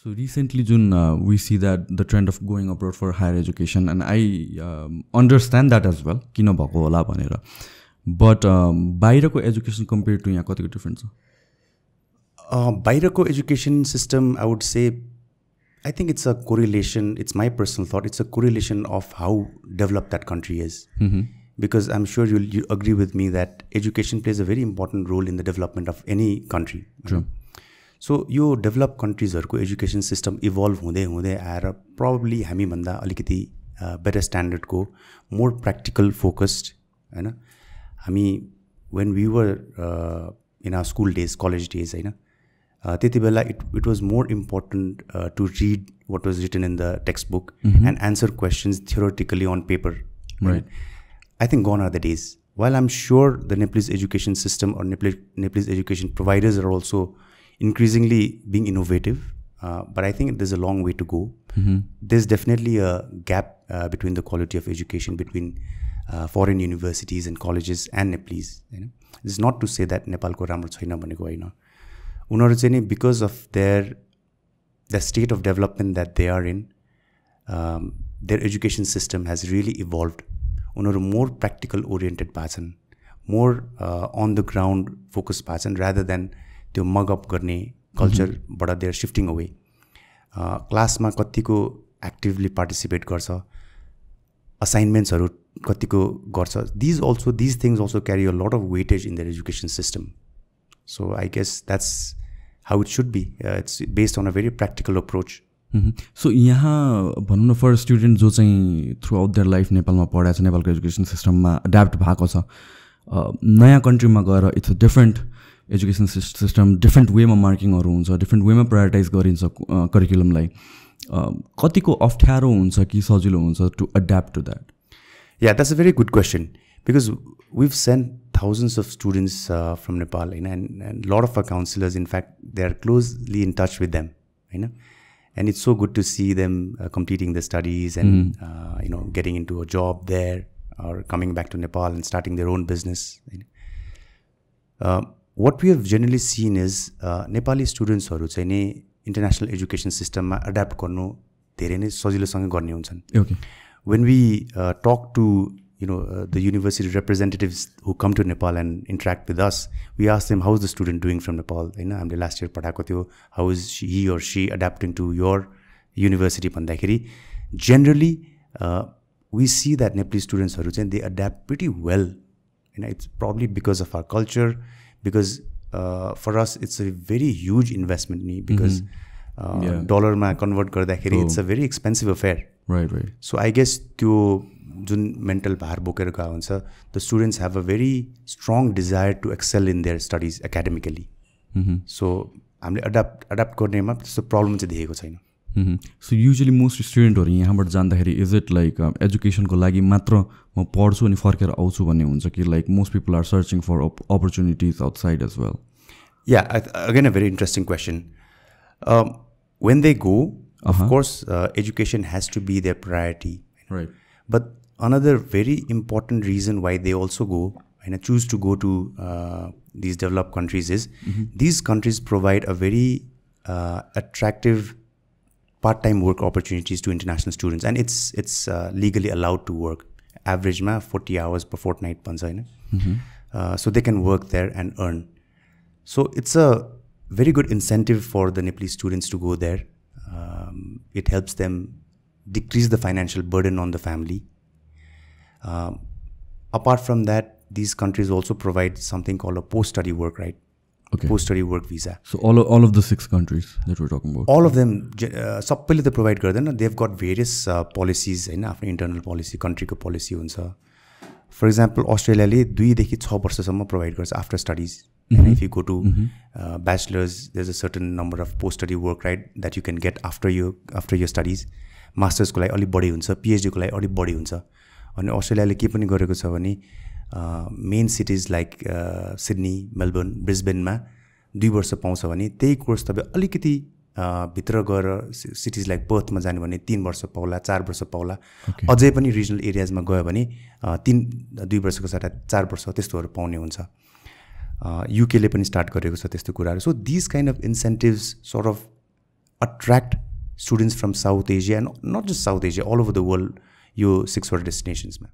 So recently, June, we see that the trend of going abroad for higher education, and I understand that as well. Kina bhako hola bhanera. But बाहिरको education compared to यहाँ कतिको difference छ? बाहिरको education system, I would say, I think it's a correlation. It's my personal thought. It's a correlation of how developed that country is. Because I'm sure you agree with me that education plays a very important role in the development of any country. True. So यो developed countries हरुको education system evolve हुँदै हुँदै आएर probably हामी भन्दा अलिकति better standard को more practical focused हैन हामी when we were in our school days, college days हैन त्यति बेला it was more important to read what was written in the textbook and answer questions theoretically on paper. Right. I think gone are the days. While I'm sure the Nepalese education system or Nepalese education providers are also increasingly being innovative, but I think there's a long way to go. There's definitely a gap between the quality of education between foreign universities and colleges and Nepalese. You know? It's not to say that Nepal ko ramro chaina bhaneko haina. Unaru chai ni because of the state of development that they are in, their education system has really evolved. Unaru more practical oriented bhaछन्, more on the ground focused bhaछन् rather than त्यो mug up गर्ने culture बाट they are shifting away. Class मा कतिको actively participate गर्छ, assignments हरु कतिको गर्छ. These things also carry a lot of weightage in their education system. So I guess that's how it should be. It's based on a very practical approach. So यहाँ भनौँ न for student जो चाहिँ throughout their life नेपालमा पढाएको छ, नेपालको education system मा adapt भएको छ, नयाँ country मा गएर it's a different education system, different way मा मार्किङहरु हुन्छ, different way मा prioritize गरिन्छ curriculum लाई. कतिको अप्ठ्यारो हुन्छ कि सजिलो हुन्छ to adapt to that? Yeah, that's a very good question because we've sent thousands of students from Nepal, you know, and a lot of our counselors, in fact, they are closely in touch with them, you know, and it's so good to see them completing their studies and you know, getting into a job there or coming back to Nepal and starting their own business. You know. What we have generally seen is Nepali students हरु चाहिँ नि international education system मा adapt गर्नु धेरै नै सजिलोसँग गर्ने हुन्छन्. Okay. When we talk to the university representatives who come to Nepal and interact with us, we ask them how is the student doing from Nepal. You know, हामीले last year पढाएको थियो, how is he or she adapting to your university भन्दाखेरि generally we see that Nepalese students हरु चाहिँ they adapt pretty well. You know, it's probably because of our culture. Because for us it's a very huge investment because dollar ma convert gardakheri it's a very expensive affair. Right. So I guess त्यो जुन mental bhar बोकेर गएको हुन्छ, the students have a very strong desire to excel in their studies academically. So हामीले adapt गर्नेमा त्यस्तो problem चाहिँ देखेको छैन. So usually most studentहरु यहाँबाट जाँदाखेरि is it like education को लागि मात्र म पढ्छु अनि फर्केर आउँछु भन्ने हुन्छ कि like most people are searching for opportunities outside as well? Yeah, again a very interesting question. When they go, of course education has to be their priority. Right. But another very important reason why they also go and choose to go to these developed countries is these countries provide a very attractive part-time work opportunities to international students, and it's legally allowed to work. Average ma 40 hours per fortnight bhancha haina. So they can work there and earn. So it's a very good incentive for the Nepalese students to go there. It helps them decrease the financial burden on the family. Apart from that, these countries also provide something called a post-study work, right? Okay. Post-study work visa. So all of the 6 countries that we're talking about? All of them, सबैले त provide गर्दैन. They've got various policies, होइन, आफ्नो internal policy, country को policy हुन्छ. For example, Australia ले 2 देखि 6 वर्षसम्म provide गर्छ after studies. And if you go to bachelor's, there's a certain number of post-study work, right, that you can get after your studies. Masters को लागि अलि बढी हुन्छ, PhD को लागि अलि बढी हुन्छ. अनि अस्ट्रेलियाले के पनि गरेको छ भने main cities like Sydney, Melbourne, ब्रिस्बेनमा 2 वर्ष पाउँछ भने त्यही कोर्स तपाईं अलिकति भित्र गएर सिटीज लाइक पर्थमा जानु भने 3 वर्ष पाउला, 4 वर्ष पाउला. अझै पनि रिजनल एरियाजमा गयो भने 2 वर्षको सट्टा 4 वर्ष त्यस्तोहरु पाउने हुन्छ. युके ले पनि स्टार्ट गरेको छ त्यस्तो कुराहरु. So this kind of incentives sort of attract students from South Asia, and not just South Asia, all over the world, यो 6 वटा डेस्टिनेसन्समा?